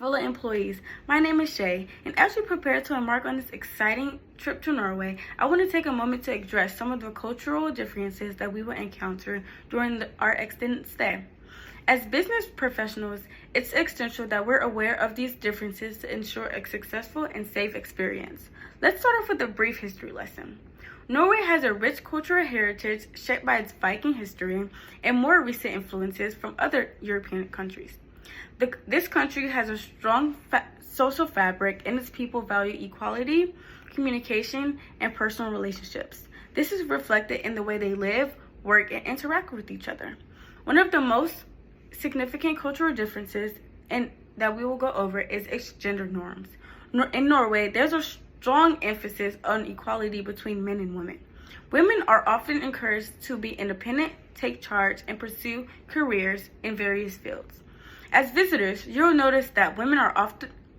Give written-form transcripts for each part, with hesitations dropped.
fellow employees. My name is Chay, and as we prepare to embark on this exciting trip to Norway, I want to take a moment to address some of the cultural differences that we will encounter during our extended stay. As business professionals, it's essential that we're aware of these differences to ensure a successful and safe experience. Let's start off with a brief history lesson. Norway has a rich cultural heritage shaped by its Viking history and more recent influences from other European countries. This country has a strong social fabric, and its people value equality, communication, and personal relationships. This is reflected in the way they live, work, and interact with each other. One of the most significant cultural differences that we will go over is its gender norms. In Norway, there's a strong emphasis on equality between men and women. Women are often encouraged to be independent, take charge, and pursue careers in various fields. As visitors, you'll notice that women are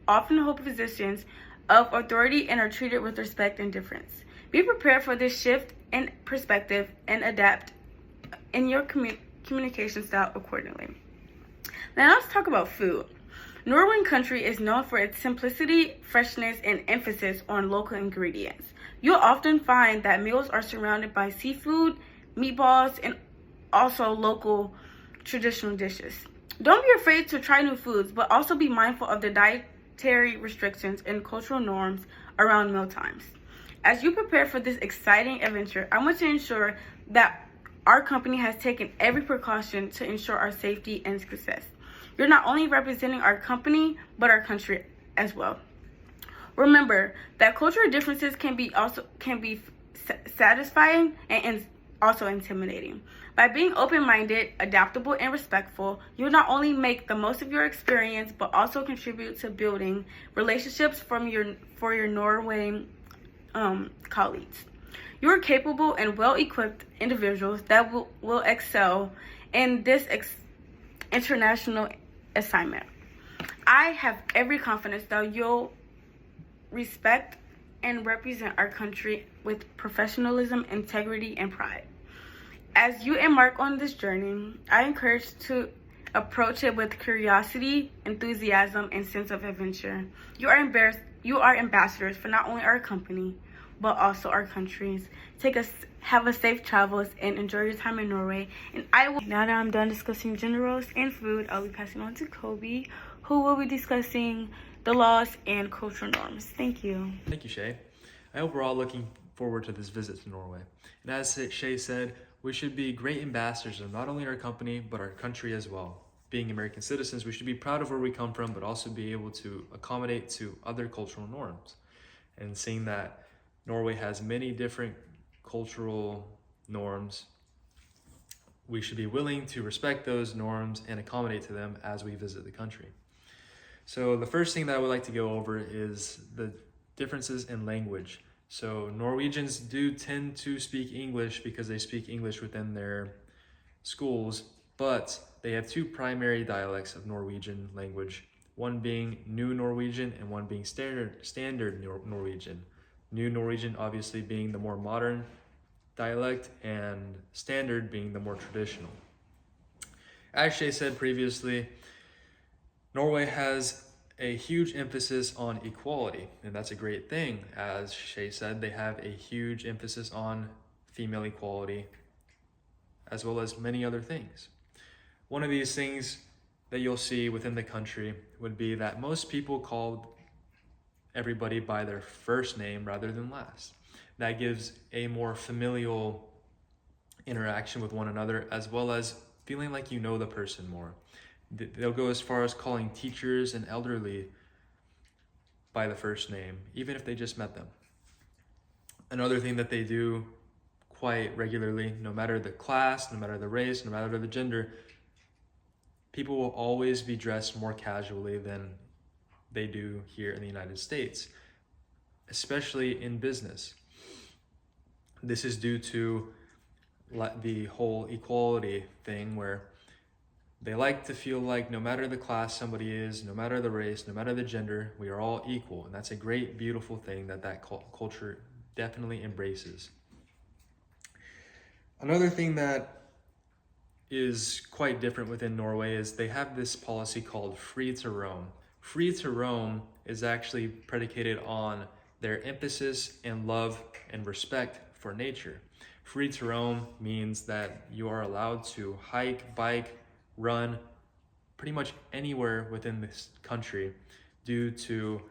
often hold positions of authority and are treated with respect and deference. Be prepared for this shift in perspective and adapt in your communication style accordingly. Now let's talk about food. Norway country is known for its simplicity, freshness, and emphasis on local ingredients. You'll often find that meals are surrounded by seafood, meatballs, and also local traditional dishes. Don't be afraid to try new foods, but also be mindful of the dietary restrictions and cultural norms around meal times. As you prepare for this exciting adventure, I want to ensure that our company has taken every precaution to ensure our safety and success. You're not only representing our company, but our country as well. Remember that cultural differences can be satisfying and also intimidating. By being open-minded, adaptable, and respectful, you'll not only make the most of your experience, but also contribute to building relationships for your Norway colleagues. You are capable and well-equipped individuals that will excel in this international assignment. I have every confidence that you'll respect and represent our country with professionalism, integrity, and pride. As you embark on this journey, I encourage to approach it with curiosity, enthusiasm, and sense of adventure. You are ambassadors for not only our company, but also our countries. Have a safe travels and enjoy your time in Norway. And now that I'm done discussing gender roles and food, I'll be passing on to Colby, who will be discussing the laws and cultural norms. Thank you. Thank you, Chay. I hope we're all looking forward to this visit to Norway. And as Chay said, we should be great ambassadors of not only our company, but our country as well. Being American citizens, we should be proud of where we come from, but also be able to accommodate to other cultural norms. And seeing that Norway has many different cultural norms, we should be willing to respect those norms and accommodate to them as we visit the country. So the first thing that I would like to go over is the differences in language. So Norwegians do tend to speak English because they speak English within their schools, but they have two primary dialects of Norwegian language, one being New Norwegian and one being standard Norwegian. New Norwegian obviously being the more modern dialect and standard being the more traditional. As Chay said previously, Norway has a huge emphasis on equality, and that's a great thing. As Chay said, they have a huge emphasis on female equality, as well as many other things. One of these things that you'll see within the country would be that most people call everybody by their first name rather than last. That gives a more familial interaction with one another, as well as feeling like you know the person more. They'll go as far as calling teachers and elderly by the first name, even if they just met them. Another thing that they do quite regularly, no matter the class, no matter the race, no matter the gender, people will always be dressed more casually than they do here in the United States, especially in business. This is due to the whole equality thing, where they like to feel like no matter the class somebody is, no matter the race, no matter the gender, we are all equal. And that's a great, beautiful thing that culture definitely embraces. Another thing that is quite different within Norway is they have this policy called free to roam. Free to roam is actually predicated on their emphasis and love and respect for nature. Free to roam means that you are allowed to hike, bike, run pretty much anywhere within this country due to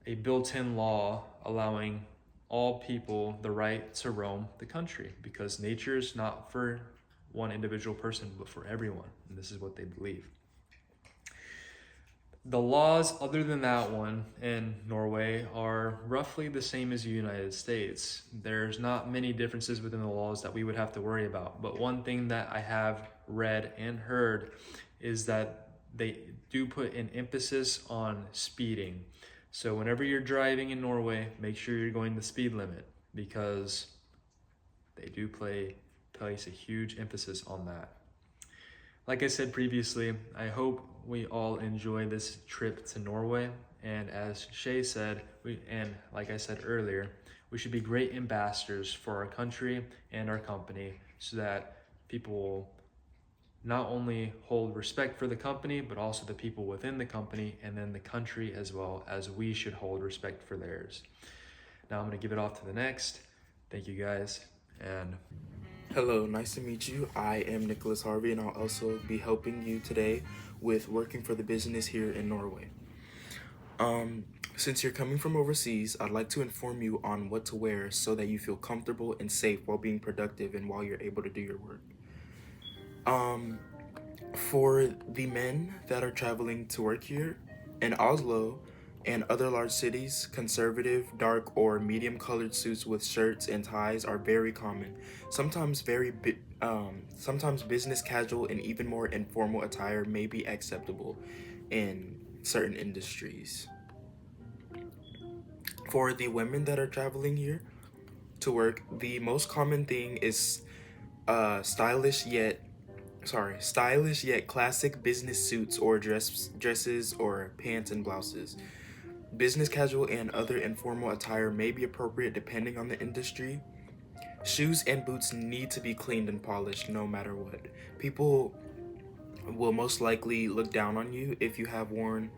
a built-in law allowing all people the right to roam the country, because nature is not for one individual person but for everyone, and this is what they believe. The laws other than that one in Norway are roughly the same as the United States. There's not many differences within the laws that we would have to worry about, but one thing that I have read and heard is that they do put an emphasis on speeding. So whenever you're driving in Norway, make sure you're going the speed limit, because they do place a huge emphasis on that. Like I said previously, I hope we all enjoy this trip to Norway. And as Chay said, and like I said earlier, we should be great ambassadors for our country and our company, so that people will not only hold respect for the company, but also the people within the company, and then the country as well, as we should hold respect for theirs. Now I'm going to give it off to the next. Thank you guys, and hello, nice to meet you. I am Nicholas Harvey, and I'll also be helping you today with working for the business here in Norway. Since you're coming from overseas, I'd like to inform you on what to wear so that you feel comfortable and safe while being productive and while you're able to do your work. For the men that are traveling to work here in Oslo and other large cities, conservative, dark, or medium-colored suits with shirts and ties are very common. Sometimes sometimes business casual and even more informal attire may be acceptable in certain industries. For the women that are traveling here to work, the most common thing is stylish yet classic business suits or dresses or pants and blouses. Business casual and other informal attire may be appropriate depending on the industry. Shoes and boots need to be cleaned and polished no matter what. People will most likely look down on you if you have worn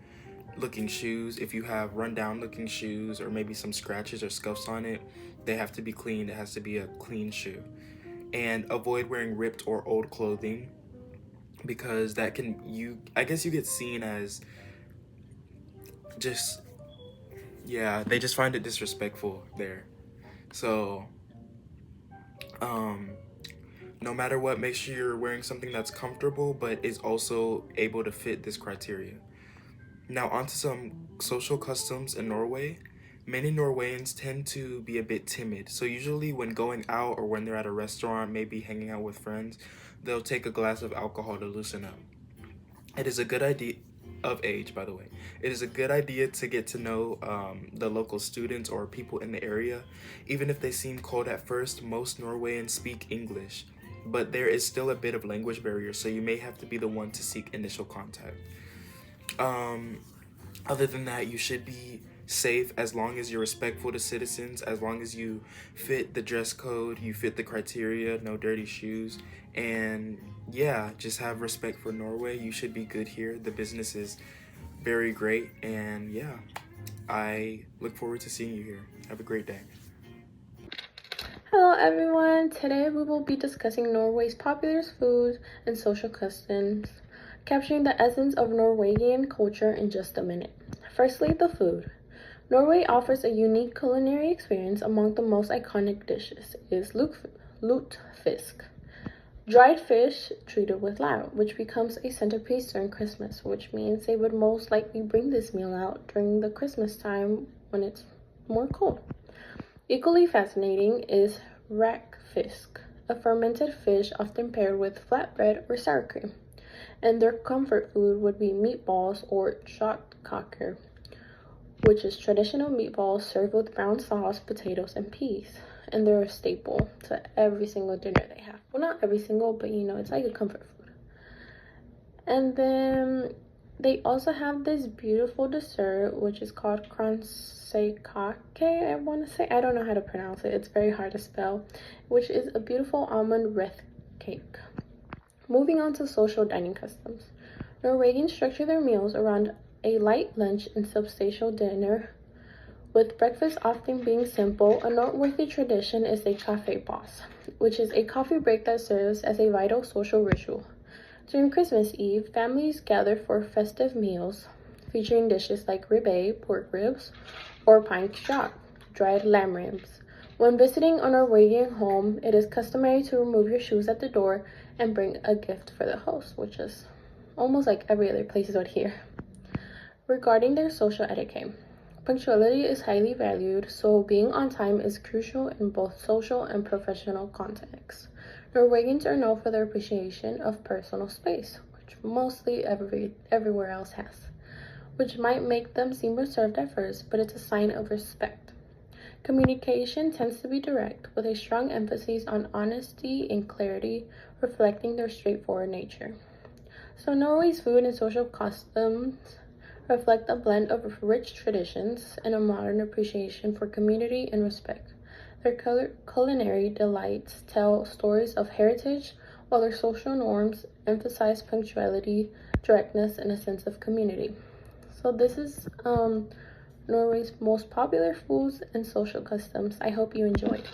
looking shoes. If you have run down looking shoes or maybe some scratches or scuffs on it, they have to be cleaned. It has to be a clean shoe. And avoid wearing ripped or old clothing, because that I guess you get seen as they just find it disrespectful there. So no matter what, make sure you're wearing something that's comfortable but is also able to fit this criteria. Now onto some social customs in Norway. Many Norwayans tend to be a bit timid, so usually when going out or when they're at a restaurant, maybe hanging out with friends, they'll take a glass of alcohol to loosen up. It is a good idea, of age by the way, it is a good idea to get to know the local students or people in the area. Even if they seem cold at first, most Norwayans speak English, but there is still a bit of language barrier, so you may have to be the one to seek initial contact. Other than that, you should be safe as long as you're respectful to citizens, as long as you fit the dress code, you fit the criteria, no dirty shoes, and yeah, just have respect for Norway. You should be good here. The business is very great, and yeah, I look forward to seeing you here. Have a great day. Hello everyone, today we will be discussing Norway's popular foods and social customs, capturing the essence of Norwegian culture in just a minute. Firstly, the food. Norway offers a unique culinary experience. Among the most iconic dishes is lutefisk, dried fish treated with lard, which becomes a centerpiece during Christmas, which means they would most likely bring this meal out during the Christmas time when it's more cold. Equally fascinating is rakfisk, a fermented fish often paired with flatbread or sour cream. And their comfort food would be meatballs or kjøttkaker, which is traditional meatballs served with brown sauce, potatoes, and peas. And they're a staple to every single dinner they have. Well, not every single, but it's like a comfort food. And then they also have this beautiful dessert, which is called kransekake, I want to say. I don't know how to pronounce it. It's very hard to spell, which is a beautiful almond wreath cake. Moving on to social dining customs. Norwegians structure their meals around a light lunch and substantial dinner. With breakfast often being simple, a noteworthy tradition is a café pause, which is a coffee break that serves as a vital social ritual. During Christmas Eve, families gather for festive meals, featuring dishes like ribeye, pork ribs, or pine chop, dried lamb ribs. When visiting a Norwegian home, it is customary to remove your shoes at the door and bring a gift for the host, which is almost like every other place out here. Regarding their social etiquette, punctuality is highly valued, so being on time is crucial in both social and professional contexts. Norwegians are known for their appreciation of personal space, which mostly everywhere else has, which might make them seem reserved at first, but it's a sign of respect. Communication tends to be direct, with a strong emphasis on honesty and clarity, reflecting their straightforward nature. So Norway's food and social customs reflect a blend of rich traditions and a modern appreciation for community and respect. Their culinary delights tell stories of heritage, while their social norms emphasize punctuality, directness, and a sense of community. So this is Norway's most popular foods and social customs. I hope you enjoyed.